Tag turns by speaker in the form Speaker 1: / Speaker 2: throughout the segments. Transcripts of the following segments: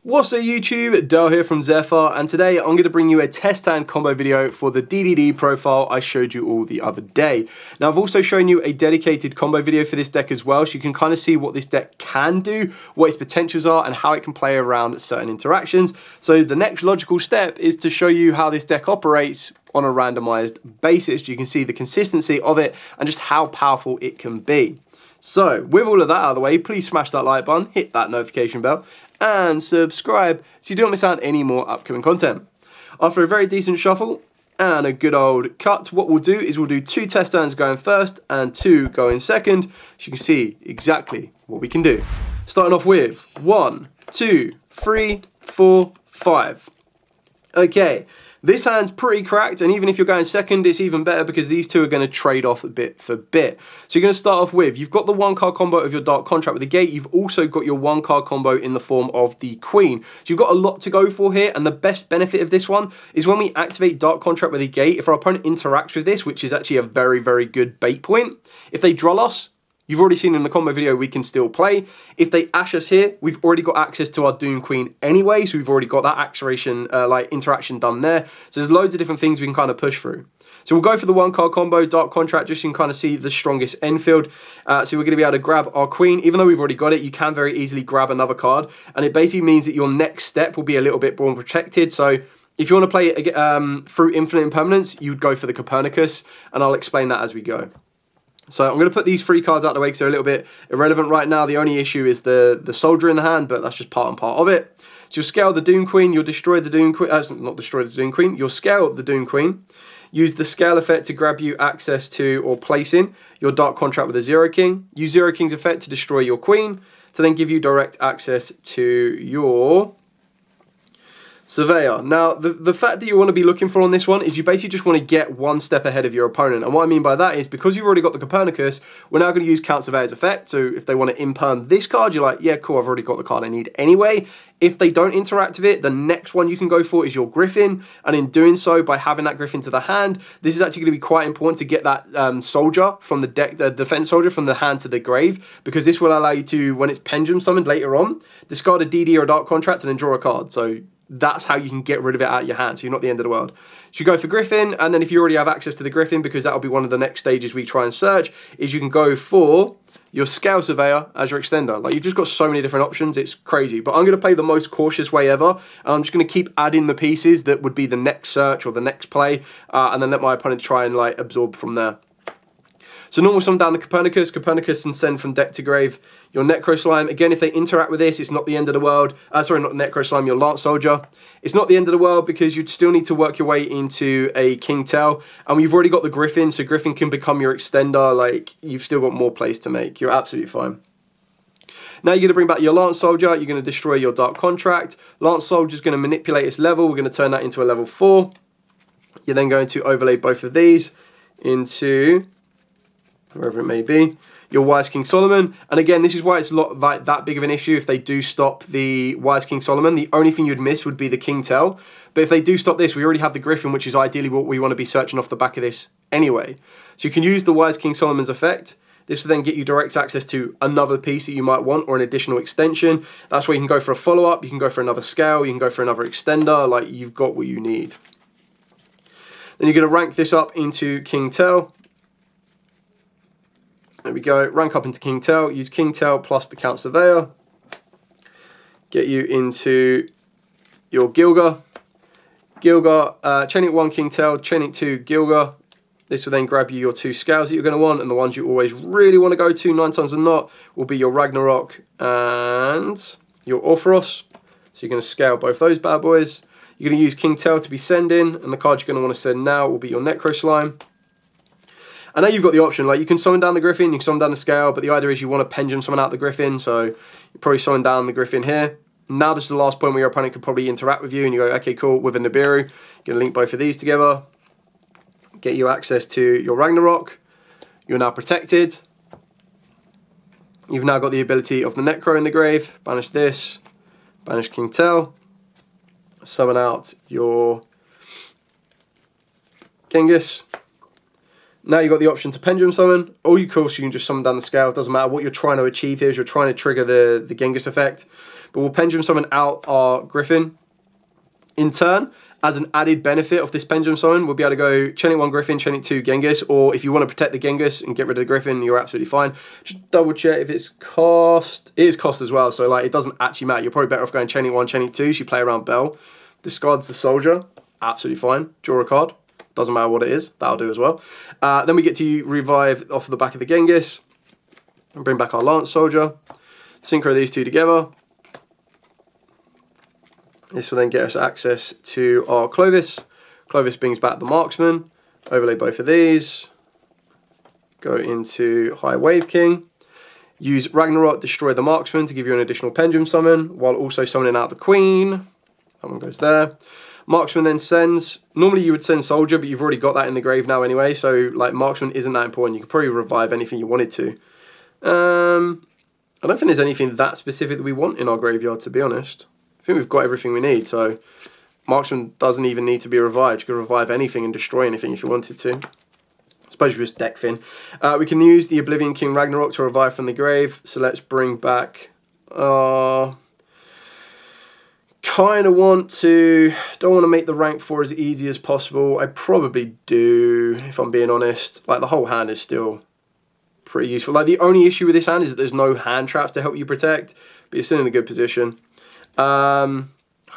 Speaker 1: What's up YouTube, Dale here from Zephyr, and today I'm going to bring you a test hand combo video for the DDD profile I showed you all the other day. Now I've also shown you a dedicated combo video for this deck as well, so you can kind of see what this deck can do, what its potentials are, and how it can play around certain interactions. So the next logical step is to show you how this deck operates on a randomized basis. You can see the consistency of it and just how powerful it can be. So with all of that out of the way, please smash that like button, hit that notification bell, and subscribe so you don't miss out on any more upcoming content. After a very decent shuffle and a good old cut, what we'll do is we'll do 2 test hands going first and 2 going second, so you can see exactly what we can do. Starting off with 1, 2, 3, 4, 5. Okay, this hand's pretty cracked, and even if you're going second, it's even better because these two are going to trade off bit for bit. So you're going to start off with, you've got the 1-card combo of your Dark Contract with the Gate, you've also got your 1-card combo in the form of the Queen. So you've got a lot to go for here, and the best benefit of this one is when we activate Dark Contract with the Gate, if our opponent interacts with this, which is actually a very, very good bait point, if they draw us, you've already seen in the combo video we can still play. If they ash us here, we've already got access to our Doom Queen anyway, so we've already got that interaction done there. So there's loads of different things we can kind of push through. So we'll go for the 1-card combo, Dark Contract, just so you can kind of see the strongest end field. So we're going to be able to grab our Queen. Even though we've already got it, you can very easily grab another card. And it basically means that your next step will be a little bit more protected. So if you want to play it through Infinite Impermanence, you would go for the Copernicus, and I'll explain that as we go. So I'm going to put these 3 cards out of the way because they're a little bit irrelevant right now. The only issue is the Soldier in the hand, but that's just part and part of it. So you'll scale the Doom Queen, you'll destroy the Doom Queen, not destroy the Doom Queen, you'll scale the Doom Queen, use the scale effect to grab you access to or place in your Dark Contract with a Zero King, use Zero King's effect to destroy your Queen, to then give you direct access to your Surveyor. Now, the fact that you want to be looking for on this one is you basically just want to get one step ahead of your opponent. And what I mean by that is because you've already got the Copernicus, we're now going to use Count Surveyor's effect. So if they want to imperm this card, you're like, yeah, cool, I've already got the card I need anyway. If they don't interact with it, the next one you can go for is your Griffin. And in doing so, by having that Griffin to the hand, this is actually going to be quite important to get that soldier from the deck, the defense soldier from the hand to the grave, because this will allow you to, when it's pendulum summoned later on, discard a DD or a Dark Contract and then draw a card. So that's how you can get rid of it out of your hand, so you're not the end of the world. So you go for Griffin, and then if you already have access to the Griffin, because that'll be one of the next stages we try and search, is you can go for your Scale Surveyor as your extender. Like, you've just got so many different options, it's crazy. But I'm going to play the most cautious way ever, and I'm just going to keep adding the pieces that would be the next search or the next play, and then let my opponent try and like absorb from there. So normal summon down the Copernicus and send from deck to grave your Necro Slime. Again, if they interact with this, it's not the end of the world. Sorry, not Necro Slime, your Lance Soldier. It's not the end of the world because you'd still need to work your way into a King Tail. And we've already got the Griffin, so Griffin can become your extender. Like, you've still got more plays to make. You're absolutely fine. Now you're going to bring back your Lance Soldier. You're going to destroy your Dark Contract. Lance Soldier's going to manipulate its level. We're going to turn that into a level 4. You're then going to overlay both of these into wherever it may be, your Wise King Solomon. And again, this is why it's not like that big of an issue if they do stop the Wise King Solomon. The only thing you'd miss would be the King Tail. But if they do stop this, we already have the Griffin, which is ideally what we want to be searching off the back of this anyway. So you can use the Wise King Solomon's effect. This will then get you direct access to another piece that you might want or an additional extension. That's where you can go for a follow-up, you can go for another scale, you can go for another extender, like you've got what you need. Then you're going to rank this up into King Tail. There we go, rank up into King Tail, use King Tail plus the Count Surveyor, get you into your Yugioh. Yugioh, Chaining 1 King Tail, Chaining 2 Yugioh. This will then grab you your 2 scales that you're going to want, and the ones you always really want to go to 9 times a knot will be your Ragnarok and your Orpheros. So you're going to scale both those bad boys. You're going to use King Tail to be sending, and the card you're going to want to send now will be your Necro Slime. And now you've got the option, like you can summon down the Griffin, you can summon down the scale, but the idea is you want to pendulum summon out the Griffin, so you probably summon down the Griffin here. Now this is the last point where your opponent could probably interact with you, and you go, okay, cool, with a Nibiru, you're going to link both of these together, get you access to your Ragnarok, you're now protected. You've now got the ability of the Necro in the grave, banish this, banish King Tail, summon out your Genghis. Now you've got the option to pendulum summon, or you can just summon down the scale. It doesn't matter what you're trying to achieve here, is you're trying to trigger the Genghis effect. but we'll Pendulum Summon out our Griffin. In turn, as an added benefit of this Pendulum Summon, we'll be able to go Chain Link 1 Griffin, Chain Link 2 Genghis, or if you want to protect the Genghis and get rid of the Griffin, you're absolutely fine. Just double check if it's cost. It is cost as well, so like it doesn't actually matter. You're probably better off going Chain Link 1, Chain Link 2, so you play around Bell. Discards the Soldier, absolutely fine. Draw a card, doesn't matter what it is, that'll do as well. Then we get to revive off the back of the Genghis, and bring back our Lance Soldier. Synchro these two together. This will then get us access to our Clovis. Clovis brings back the Marksman. Overlay both of these. Go into High Wave King. Use Ragnarok, destroy the Marksman to give you an additional Pendulum Summon, while also summoning out the Queen. That one goes there. Marksman then sends, normally you would send Soldier, but you've already got that in the grave now anyway, so like Marksman isn't that important. You could probably revive anything you wanted to. I don't think there's anything that specific that we want in our graveyard, to be honest. I think we've got everything we need, so Marksman doesn't even need to be revived. You can revive anything and destroy anything if you wanted to. I suppose you just deck Finn. We can use the Oblivion King Ragnarok to revive from the grave, so let's bring back... kind of don't want to make the rank 4 as easy as possible. I probably do, if I'm being honest. Like, the whole hand is still pretty useful. Like, the only issue with this hand is that there's no hand traps to help you protect, but you're still in a good position. I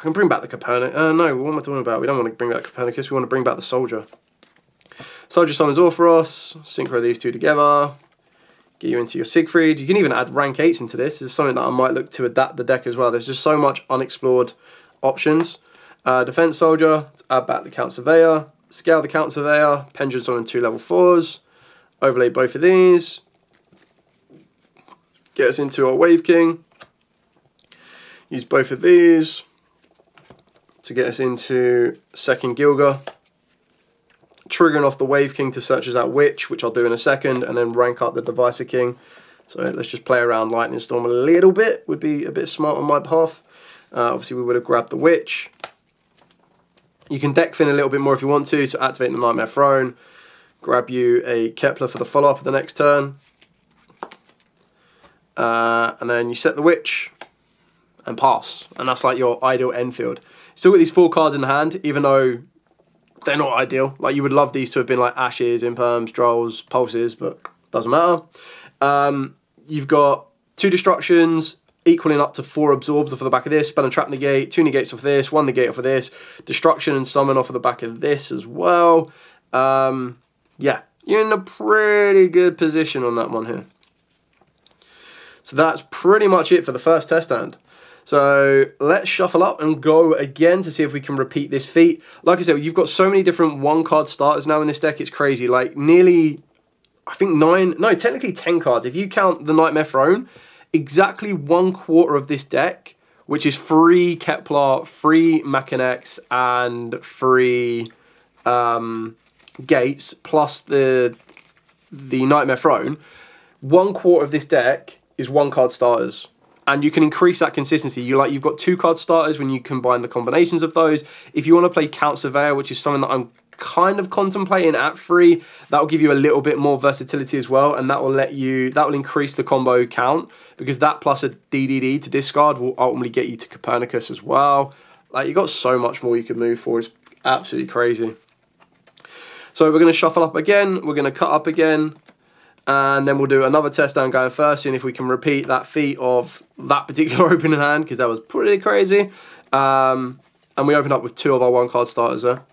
Speaker 1: can bring back the Copernicus. No, what am I talking about? We don't want to bring back Copernicus. We want to bring back the Soldier. Soldier summons Orpheros. Synchro these two together. Get you into your Siegfried. You can even add rank 8s into this. This is something that I might look to adapt the deck as well. There's just so much unexplored options. Defense Soldier. Add back the Count Surveyor. Scale the Count Surveyor. Pendulum Summon 2 level 4s. Overlay both of these. Get us into our Wave King. Use both of these to get us into second Yugioh. Triggering off the Wave King to search us out which I'll do in a second, and then rank up the Devicer King. So let's just play around Lightning Storm a little bit, would be a bit smart on my behalf. Obviously we would have grabbed the Witch. You can deck Finn a little bit more if you want to, so activate the Nightmare Throne. Grab you a Kepler for the follow-up of the next turn. And then you set the Witch and pass. And that's like your ideal end field. Still got these 4 cards in the hand, even though they're not ideal. Like, you would love these to have been like Ashes, Imperms, Drolls, Pulses, but doesn't matter. You've got 2 Destructions, equaling up to 4 Absorbs off of the back of this. Spell and Trap Negate, 2 Negates off of this, 1 Negate off of this. Destruction and Summon off of the back of this as well. Yeah, you're in a pretty good position on that one here. So that's pretty much it for the first test hand. So let's shuffle up and go again to see if we can repeat this feat. Like I said, you've got so many different 1-card starters now in this deck, it's crazy. Like, nearly, I think technically 10 cards. If you count the Nightmare Throne, exactly 1/4 of this deck, which is 3 Kepler, 3 Machinex, and 3 Gates, plus the Nightmare Throne, 1/4 of this deck is 1-card starters. And you can increase that consistency. You've got 2-card starters when you combine the combinations of those. If you want to play Count Surveyor, which is something that I'm kind of contemplating at 3, that will give you a little bit more versatility as well, and that will increase the combo count, because that plus a DDD to discard will ultimately get you to Copernicus as well. Like, you've got so much more you can move for. It's absolutely crazy. So we're going to shuffle up again. We're going to cut up again. And then we'll do another test down going first, seeing if we can repeat that feat of that particular opening hand, because that was pretty crazy. And we opened up with 2 of our 1-card starters there.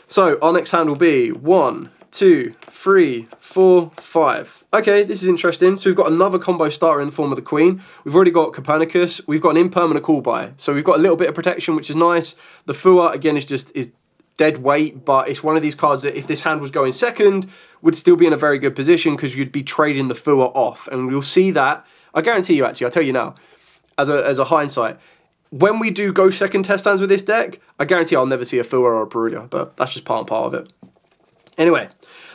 Speaker 1: So our next hand will be 1, 2, 3, 4, 5. Okay, this is interesting. So we've got another combo starter in the form of the Queen. We've already got Copernicus. We've got an Imperm and a Call By. So we've got a little bit of protection, which is nice. The Fua, again, is dead weight, but it's one of these cards that if this hand was going second, would still be in a very good position, because you'd be trading the Fua off. And you'll see that, I guarantee you actually, I'll tell you now, as a hindsight, when we do go second test hands with this deck, I guarantee I'll never see a Fua or a Perugia, but that's just part and part of it. Anyway,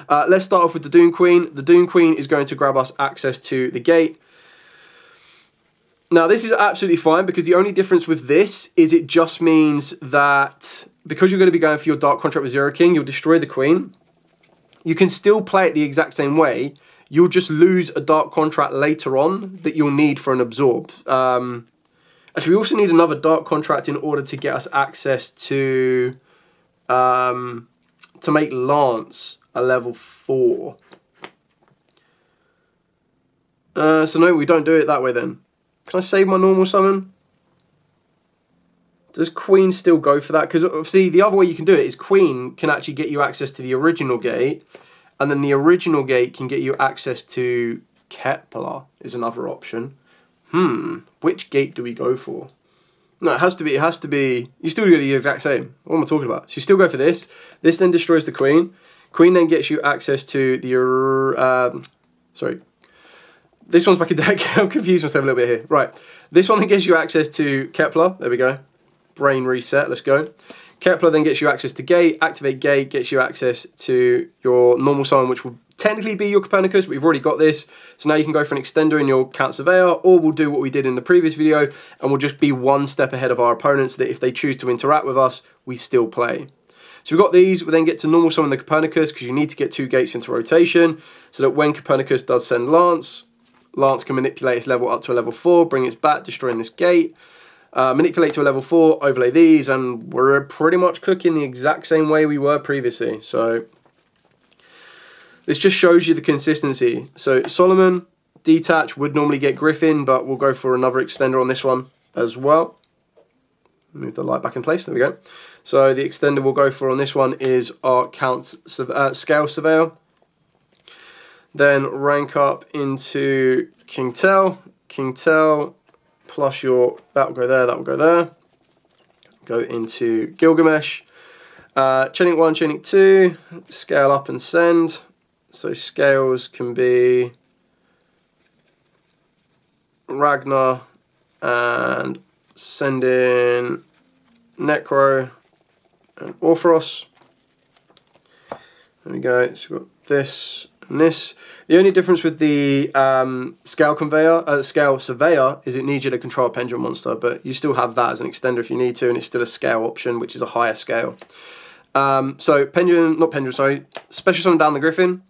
Speaker 1: let's start off with the Doom Queen. The Doom Queen is going to grab us access to the gate. Now, this is absolutely fine, because the only difference with this is it just means that because you're going to be going for your Dark Contract with Zero King, you'll destroy the Queen. You can still play it the exact same way. You'll just lose a Dark Contract later on that you'll need for an Absorb. And Actually, we also need another dark contract in order to get us access to make Lance a level 4. So no, we don't do it that way then. Can I save my normal summon? Does Queen still go for that? Because obviously the other way you can do it is Queen can actually get you access to the original gate, and then the original gate can get you access to Kepler is another option. Which gate do we go for? No, it has to be, you still do the exact same. What am I talking about? So you still go for this. This then destroys the Queen. Queen then gets you access to the, sorry. This one's back in deck. I'm confused myself a little bit here. Right. This one then gets you access to Kepler. There we go. Brain reset. Let's go. Kepler then gets you access to Gate. Activate Gate gets you access to your normal summon, which will technically be your Copernicus, but we've already got this. So now you can go for an extender in your Count Surveyor, or we'll do what we did in the previous video, and we'll just be one step ahead of our opponents, so that if they choose to interact with us, we still play. So we've got these. We then get to normal summon the Copernicus, because you need to get 2 gates into rotation, so that when Copernicus does send Lance, Lance can manipulate its level up to a level 4, bring its back, destroying this gate. Manipulate to a level 4, overlay these, and we're pretty much cooking the exact same way we were previously. So this just shows you the consistency. So Solomon, detach, would normally get Griffin, but we'll go for another extender on this one as well. Move the light back in place, there we go. So the extender we'll go for on this one is our Scale Surveyor. Then rank up into King Tell. King Tell plus your, that will go there, that will go there. Go into Gilgamesh. Chaining 1, chaining 2, scale up and send. So scales can be Ragnar and send in Necro and Orpheros. There we go, so we've got this and this. The only difference with the scale surveyor is it needs you to control a pendulum monster, but you still have that as an extender if you need to, and it's still a scale option, which is a higher scale. So special summon down the Griffin.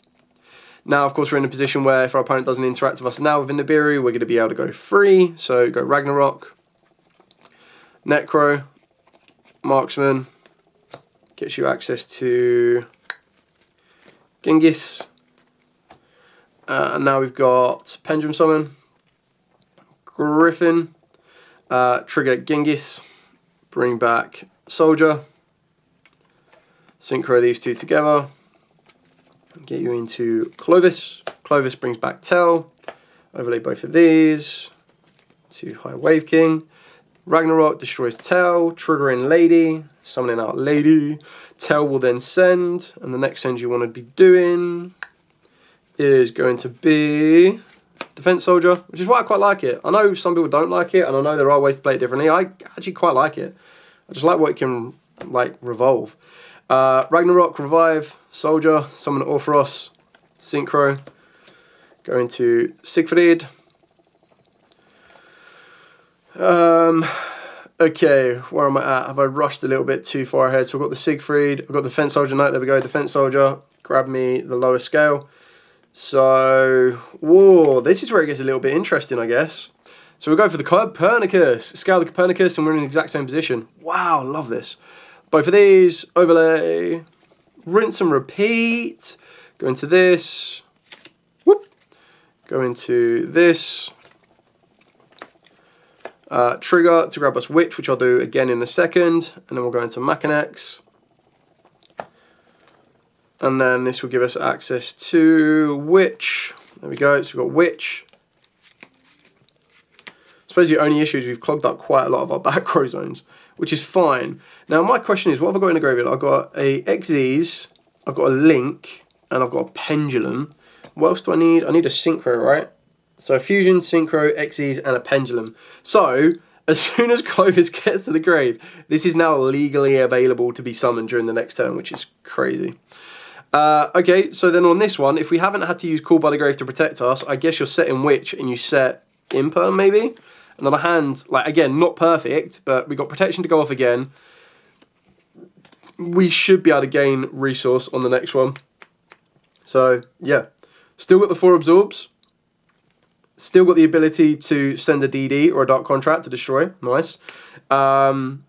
Speaker 1: Now, of course, we're in a position where if our opponent doesn't interact with us now within the Nibiru, we're going to be able to go free. So go Ragnarok, Necro, Marksman, gets you access to Genghis. And now we've got Pendulum Summon, Griffin, trigger Genghis, bring back Soldier, synchro these two together, get you into Clovis. Clovis brings back Tell, overlay both of these to High Wave King. Ragnarok destroys Tell, triggering Lady, summoning out Lady. Tell will then send, and the next send you want to be doing is going to be Defense Soldier, which is why I quite like it. I know some people don't like it, and I know there are ways to play it differently. I actually quite like it. I just like what it can, like, revolve. Ragnarok, revive, Soldier, summon Orpheros, synchro, go into Siegfried. Okay, where am I at? Have I rushed a little bit too far ahead? So I've got the Siegfried, I've got the Defense Soldier Knight, there we go, Defense Soldier, grab me the lower scale. So, whoa, this is where it gets a little bit interesting, I guess. So we'll go for the Copernicus, scale the Copernicus, and we're in the exact same position. Wow, love this. Both of these, overlay, rinse and repeat, go into this, whoop, go into this, trigger to grab us Witch, which I'll do again in a second, and then we'll go into Machinex. And then this will give us access to Witch. There we go, so we've got Witch. I suppose the only issue is we've clogged up quite a lot of our back row zones, which is fine. Now my question is, what have I got in the graveyard? I've got a Xyz, I've got a Link, and I've got a Pendulum. What else do I need? I need a Synchro, right? So a Fusion, Synchro, Xyz, and a Pendulum. So as soon as Clovis gets to the grave, this is now legally available to be summoned during the next turn, which is crazy. Okay, so then on this one, if we haven't had to use Call by the Grave to protect us, I guess you're setting Witch and you set Imperm maybe? And on a hand, like, again, not perfect, but we got protection to go off again. We should be able to gain resource on the next one. So, yeah. Still got the 4 absorbs. Still got the ability to send a DD or a Dark Contract to destroy. Nice. 2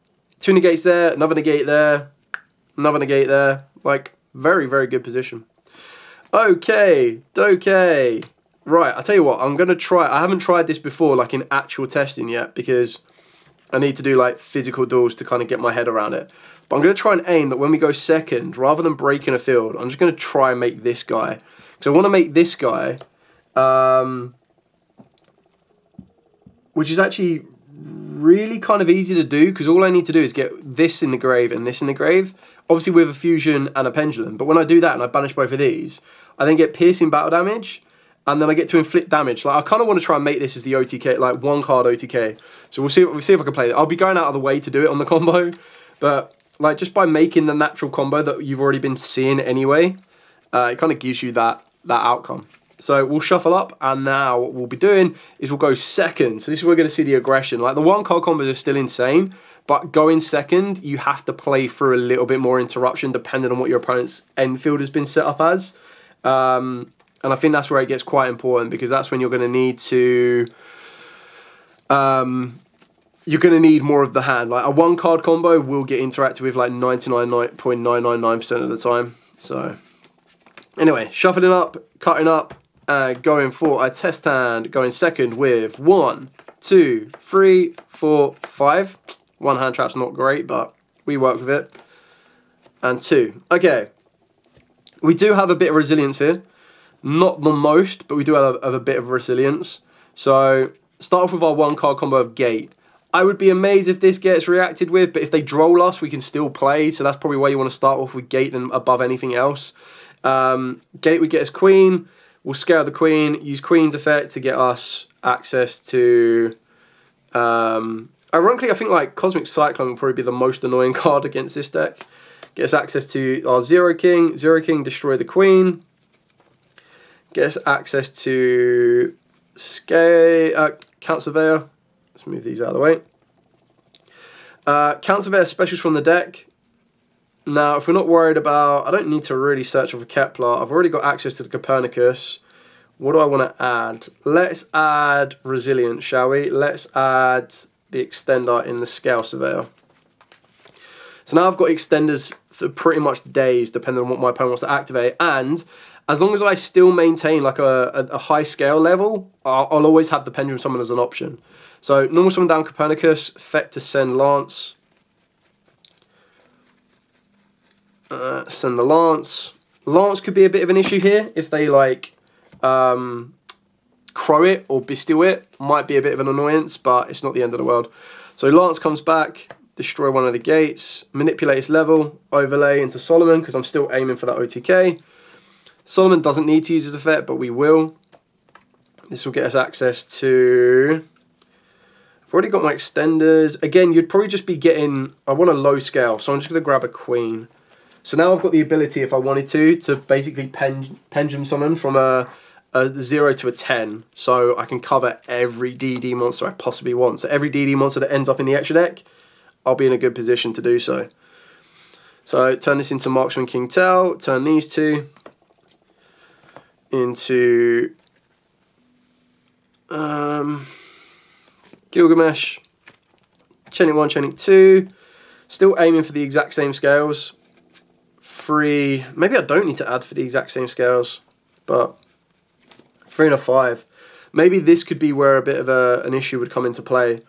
Speaker 1: negates there, another negate there, another negate there. Like, very, very good position. Okay. Right, I'll tell you what, I'm going to try. I haven't tried this before, like in actual testing yet, because I need to do like physical duels to kind of get my head around it. But I'm going to try and aim that when we go second, rather than breaking a field, I'm just going to try and make this guy. Because I want to make this guy, which is actually really kind of easy to do, because all I need to do is get this in the grave and this in the grave. Obviously with a fusion and a pendulum. But when I do that and I banish both of these, I then get piercing battle damage. And then I get to inflict damage. Like, I kind of want to try and make this as the OTK, like 1 card OTK. So we'll see if I can play it. I'll be going out of the way to do it on the combo. But like, just by making the natural combo that you've already been seeing anyway, it kind of gives you that outcome. So we'll shuffle up, and now what we'll be doing is we'll go second. So this is where we're going to see the aggression. Like, the 1 card combos are still insane, but going second, you have to play through a little bit more interruption depending on what your opponent's end field has been set up as. And I think that's where it gets quite important, because that's when you're going to need to... you're going to need more of the hand. Like, a 1 card combo will get interacted with like 99.999% of the time. So, anyway, shuffling up, cutting up, going for a test hand, going second with 1, 2, 3, 4, 5. 1 hand trap's not great, but we work with it. And 2. Okay. We do have a bit of resilience here. Not the most, but we do have a bit of resilience. So, start off with our 1 card combo of Gate. I would be amazed if this gets reacted with, but if they droll us, we can still play. So that's probably why you want to start off with Gate than above anything else. Gate would get us Queen. We'll scale the Queen, use Queen's effect to get us access to... ironically, I think like Cosmic Cyclone will probably be the most annoying card against this deck. Get us access to our Zero King. Zero King, destroy the Queen. Get us access to Count Surveyor. Let's move these out of the way. Count Surveyor specials from the deck. Now, if we're not worried about... I don't need to really search for Kepler. I've already got access to the Copernicus. What do I want to add? Let's add Resilience, shall we? Let's add the Extender in the Scale Surveyor. So now I've got extenders for pretty much days, depending on what my opponent wants to activate. And... as long as I still maintain like a high scale level, I'll always have the Pendulum Summon as an option. So normal summon down Copernicus, effect to send Lance. Send the Lance. Lance could be a bit of an issue here if they like crow it or bestial it. Might be a bit of an annoyance, but it's not the end of the world. So Lance comes back, destroy 1 of the gates, manipulate its level, overlay into Solomon because I'm still aiming for that OTK. Solomon doesn't need to use his effect, but we will. This will get us access to... I've already got my extenders. Again, you'd probably just be getting... I want a low scale, so I'm just going to grab a Queen. So now I've got the ability, if I wanted to basically pendulum summon from a 0 to a 10. So I can cover every DD monster I possibly want. So every DD monster that ends up in the extra deck, I'll be in a good position to do so. So turn this into Marksman King Tell. Turn these two into Gilgamesh, Chaining 1, Chaining 2, still aiming for the exact same scales. 3, maybe I don't need to add for the exact same scales, but 3 and a 5. Maybe this could be where a bit of an issue would come into play.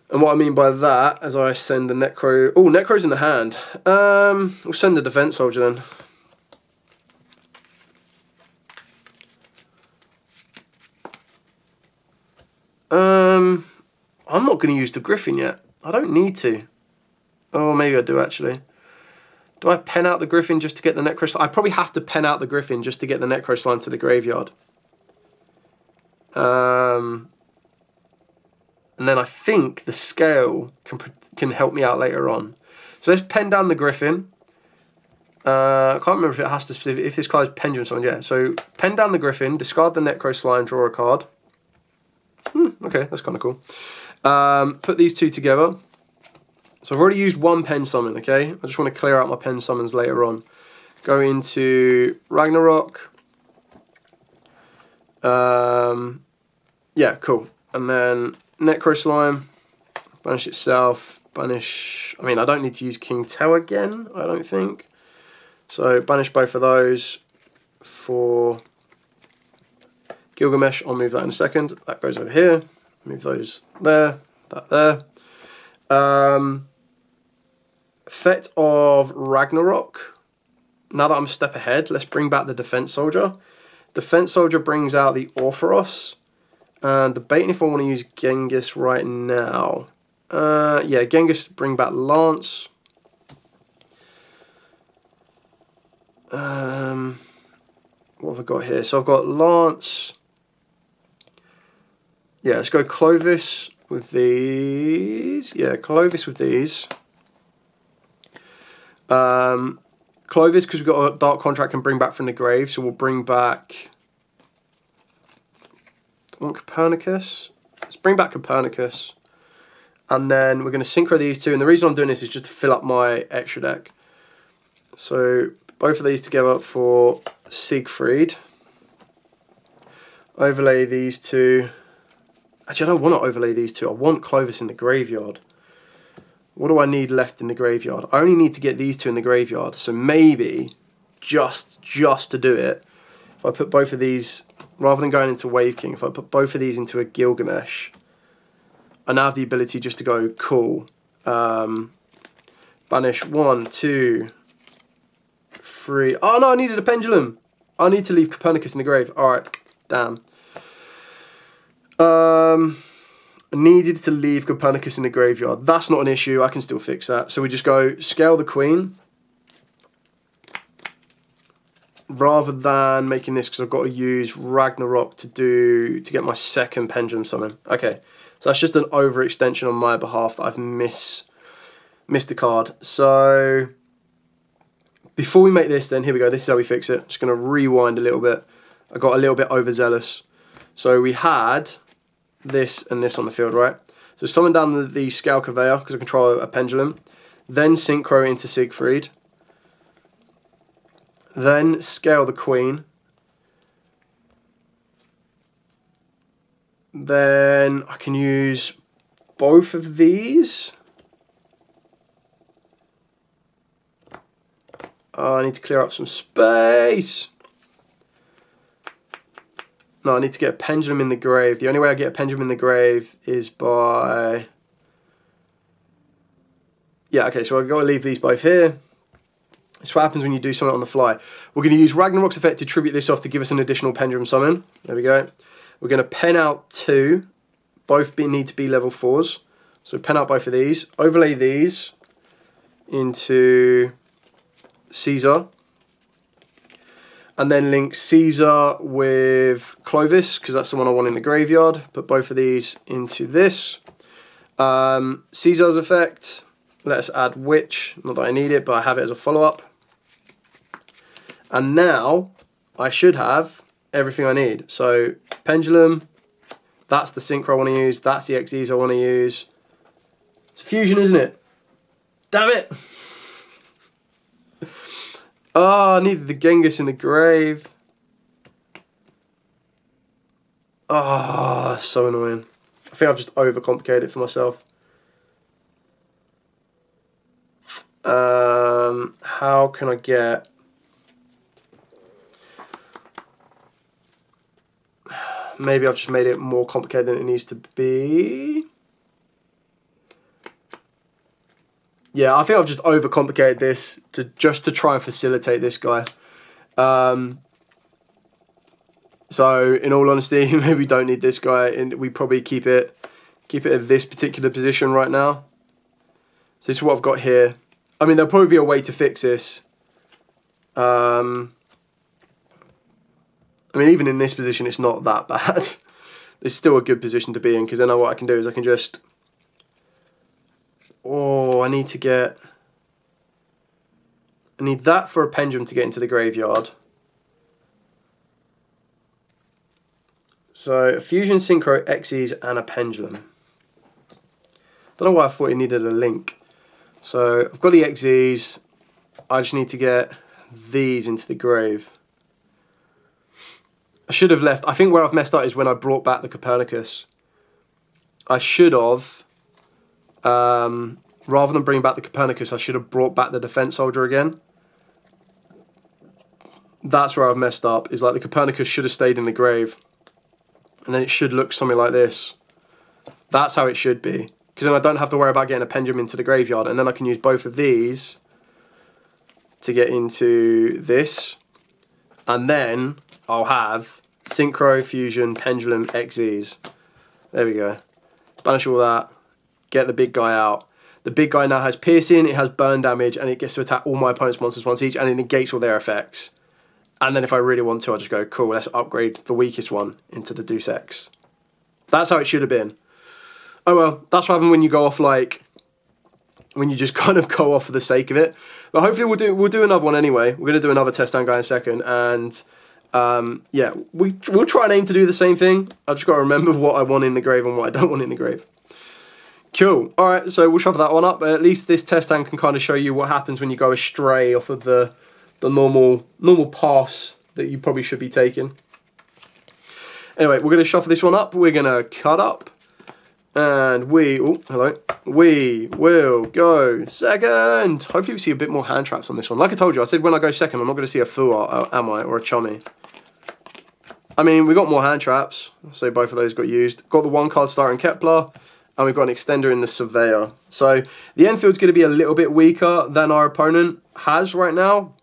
Speaker 1: And what I mean by that, as I send the Necro... Oh, Necro's in the hand. We'll send the Defense Soldier then. I'm not going to use the Griffin yet. I don't need to. Oh, maybe I do actually. Do I pen out the Griffin just to get the Necro Slime? I probably have to pen out the Griffin just to get the Necro Slime to the graveyard. And then I think the Scale can help me out later on. So let's pen down the Griffin. I can't remember if it has to specific. If this card is Pendulum Summon, yeah. So pen down the Griffin, discard the Necro Slime, draw a card. Okay, that's kind of cool. Put these two together. So I've already used 1 pen summon, okay? I just want to clear out my pen summons later on. Go into Ragnarok. Yeah, cool. And then Necro Slime, banish itself, banish... I mean, I don't need to use King Tao again, I don't think. So banish both of those. For Gilgamesh, I'll move that in a second. That goes over here. Move those there, that there. Effect of Ragnarok. Now that I'm a step ahead, let's bring back the Defense Soldier. Defense Soldier brings out the Orpheros. And debating if I want to use Genghis right now. Yeah, Genghis, bring back Lance. What have I got here? So I've got Lance. Yeah, let's go Clovis with these. Yeah, Clovis with these. Clovis, because we've got a Dark Contract, can bring back from the grave. So we'll bring back... I want Copernicus. Let's bring back Copernicus. And then we're going to synchro these two. And the reason I'm doing this is just to fill up my extra deck. So both of these together for Siegfried. Overlay these two. Actually, I don't want to overlay these two. I want Clovis in the graveyard. What do I need left in the graveyard? I only need to get these two in the graveyard. So maybe, just to do it, if I put both of these, rather than going into Wave King, if I put both of these into a Gilgamesh, I now have the ability just to go, cool. Banish 1, 2, 3. Oh no, I needed a pendulum. I need to leave Copernicus in the grave. Alright, damn. I needed to leave Copernicus in the graveyard. That's not an issue. I can still fix that. So we just go scale the Queen. Rather than making this, because I've got to use Ragnarok to get my second pendulum summon. Okay, so that's just an overextension on my behalf that I've missed a card. So before we make this, then here we go. This is how we fix it. Just going to rewind a little bit. I got a little bit overzealous. So we had this and this on the field, right? So summon down the scale conveyor because I control a pendulum. Then synchro into Siegfried. Then scale the Queen. Then I can use both of these. Oh, I need to clear up some space. No, I need to get a pendulum in the grave. The only way I get a pendulum in the grave is by... Yeah, okay, so I've got to leave these both here. That's what happens when you do something on the fly. We're going to use Ragnarok's effect to tribute this off to give us an additional pendulum summon. There we go. We're going to pen out 2. Both need to be level 4s. So pen out both of these. Overlay these into Caesar. And then link Caesar with Clovis, because that's the one I want in the graveyard. Put both of these into this. Caesar's effect. Let us add Witch. Not that I need it, but I have it as a follow-up. And now I should have everything I need. So Pendulum, that's the Synchro I want to use. That's the XEs I want to use. It's fusion, isn't it? Damn it! Oh, I needed the Genghis in the grave. Oh, so annoying. I think I've just overcomplicated it for myself. How can I get... Maybe I've just made it more complicated than it needs to be. Yeah, I think I've just overcomplicated this just to try and facilitate this guy. So, in all honesty, maybe we don't need this guy, and we probably keep it at this particular position right now. So this is what I've got here. I mean, there'll probably be a way to fix this. I mean, even in this position, it's not that bad. It's still a good position to be in, because then what I can do is I can just... Oh, I need that for a pendulum to get into the graveyard. So, a fusion, synchro, XEs, and a pendulum. Don't know why I thought it needed a link. So, I've got the XEs. I just need to get these into the grave. I should have left. I think where I've messed up is when I brought back the Copernicus. I should have, rather than bring back the Copernicus, I should have brought back the Defense Soldier again. That's where I've messed up, is like the Copernicus should have stayed in the grave. And then it should look something like this. That's how it should be. Because then I don't have to worry about getting a pendulum into the graveyard. And then I can use both of these to get into this. And then I'll have Synchro, Fusion, Pendulum, XEs. There we go. Banish all that. Get the big guy out. The big guy now has piercing, it has burn damage, and it gets to attack all my opponent's monsters once each, and it negates all their effects. And then if I really want to, I'll just go, cool, let's upgrade the weakest one into the Deus Ex. That's how it should have been. Oh well, that's what happens when you go off like, when you just kind of go off for the sake of it. But hopefully we'll do another one anyway. We're going to do another test stand guy in a second. And yeah, we'll try and aim to do the same thing. I've just got to remember what I want in the grave and what I don't want in the grave. Cool. All right, so we'll shuffle that one up. But at least this test stand can kind of show you what happens when you go astray off of the normal paths that you probably should be taking. Anyway, we're going to shuffle this one up. We're going to cut up. And we will go second. Hopefully we see a bit more hand traps on this one. Like I told you, I said when I go second, I'm not going to see a Fuar, am I, or a Chummy. I mean, we got more hand traps, so both of those got used. Got the one card starter in Kepler, and we've got an extender in the Surveyor. So the Enfield's going to be a little bit weaker than our opponent has right now.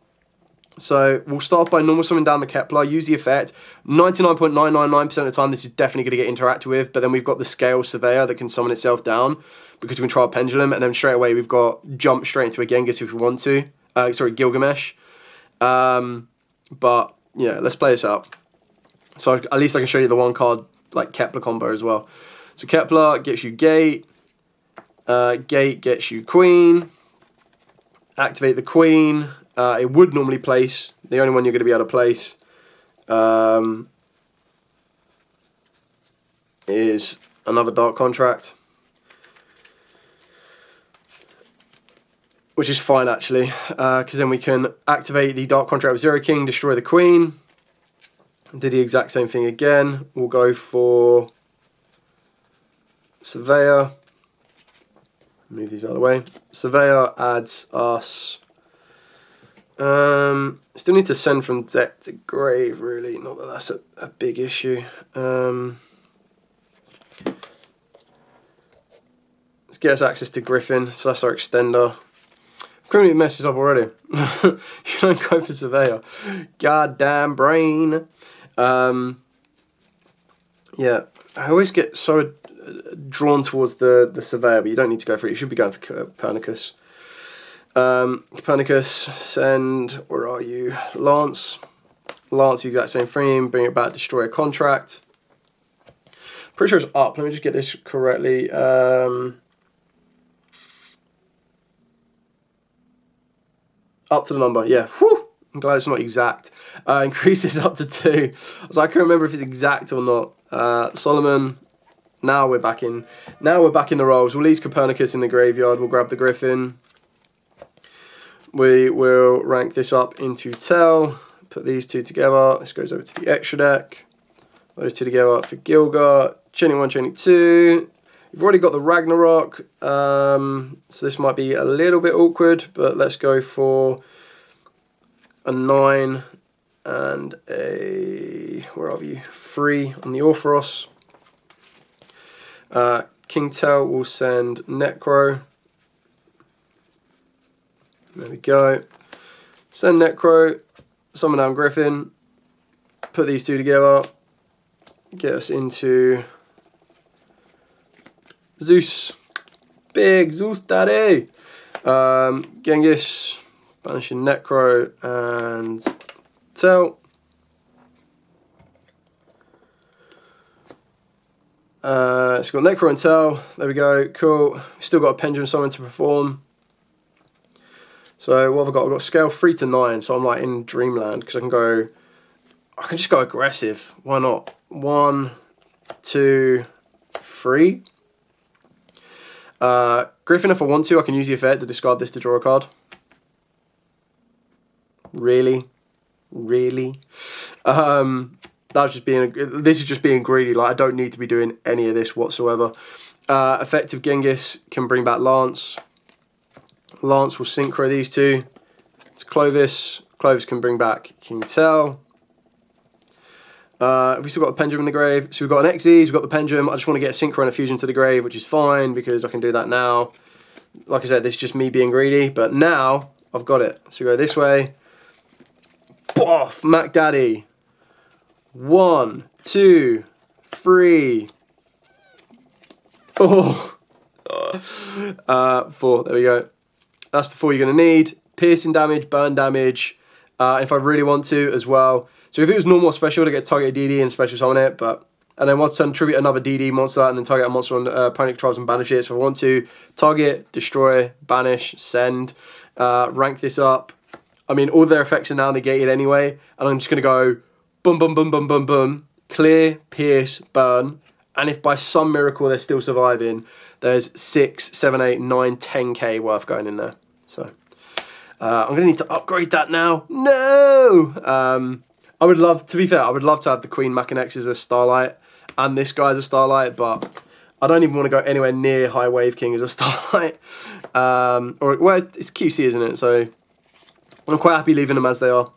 Speaker 1: So we'll start by normal summoning down the Kepler, use the effect. 99.999% of the time this is definitely going to get interacted with, but then we've got the Scale Surveyor that can summon itself down because we can try a Pendulum, and then straight away we've got jump straight into a Genghis if we want to. Sorry, Gilgamesh. But yeah, let's play this out. So at least I can show you the one card like Kepler combo as well. So Kepler gets you Gate. Gate gets you Queen. Activate the Queen. It would normally place. The only one you're going to be able to place is another Dark Contract. Which is fine actually, because then we can activate the Dark Contract with Zero King, destroy the Queen. Do the exact same thing again. We'll go for Surveyor. Move these out of the way. Surveyor adds us... still need to send from deck to grave, really. Not that that's a big issue. Let's get us access to Griffin, so that's our extender. I've completely messed this up already. You don't go for Surveyor. Goddamn brain. Yeah, I always get so drawn towards the Surveyor, but you don't need to go for it. You should be going for Copernicus. Copernicus, send, where are you? Lance, the exact same thing, bring it back, destroy a contract. Pretty sure it's up, let me just get this correctly. Up to the number, yeah. Whew! I'm glad it's not exact. Increase this up to 2. So I can't remember if it's exact or not. Solomon, now we're back in the rolls. We'll leave Copernicus in the graveyard, we'll grab the Griffin. We will rank this up into Tell, put these two together. This goes over to the extra deck. Those two together for Gilga. Chaining 1, chaining 2. You've already got the Ragnarok, so this might be a little bit awkward, but let's go for a 9 and a, where are you? 3 on the Orpheros. King Tell will send Necro. There we go. Send Necro, summon down Griffin, put these two together, get us into Zeus. Big Zeus daddy. Genghis, banishing Necro and Tell. It's got Necro and Tell. There we go. Cool. Still got a Pendulum summon to perform. So what have I got? I've got scale 3 to 9, so I'm like in dreamland because I can just go aggressive. Why not? 1, 2, 3. Griffin, if I want to, I can use the effect to discard this to draw a card. Really? Really? This is just being greedy. Like, I don't need to be doing any of this whatsoever. Effective Genghis can bring back Lance. Lance will synchro these two. It's Clovis. Clovis can bring back King Tell. We've still got a Pendulum in the grave. So we've got an XZ, we've got the Pendulum. I just want to get a Synchro and a Fusion to the grave, which is fine because I can do that now. Like I said, this is just me being greedy, but now I've got it. So we go this way. Boff! Mac Daddy. 1, 2, 3. Oh. 4. There we go. That's the 4 you're going to need. Piercing damage, burn damage, if I really want to as well. So if it was normal or special to get target DD and special summon it, and then once turn tribute another DD monster and then target a monster on opponent controls and banish it. So if I want to target, destroy, banish, send, rank this up. I mean, all their effects are now negated anyway, and I'm just going to go boom, boom, boom, boom, boom, boom, clear, pierce, burn, and if by some miracle they're still surviving, there's 6, 7, 8, 9, 10k worth going in there. So I'm going to need to upgrade that now. No! I would love, to be fair, I would love to have the Queen Machinex as a Starlight and this guy as a Starlight, but I don't even want to go anywhere near High Wave King as a Starlight. Well, it's QC, isn't it? So I'm quite happy leaving them as they are.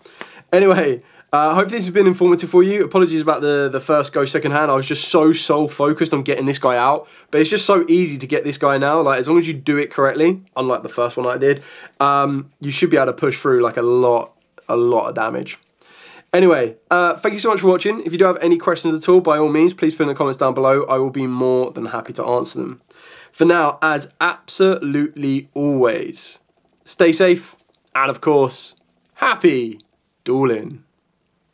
Speaker 1: Anyway, I hope this has been informative for you. Apologies about the first go second hand. I was just so focused on getting this guy out. But it's just so easy to get this guy now. Like, as long as you do it correctly, unlike the first one I did, you should be able to push through like a lot of damage. Anyway, thank you so much for watching. If you do have any questions at all, by all means, please put in the comments down below. I will be more than happy to answer them. For now, as absolutely always, stay safe and, of course, happy dueling.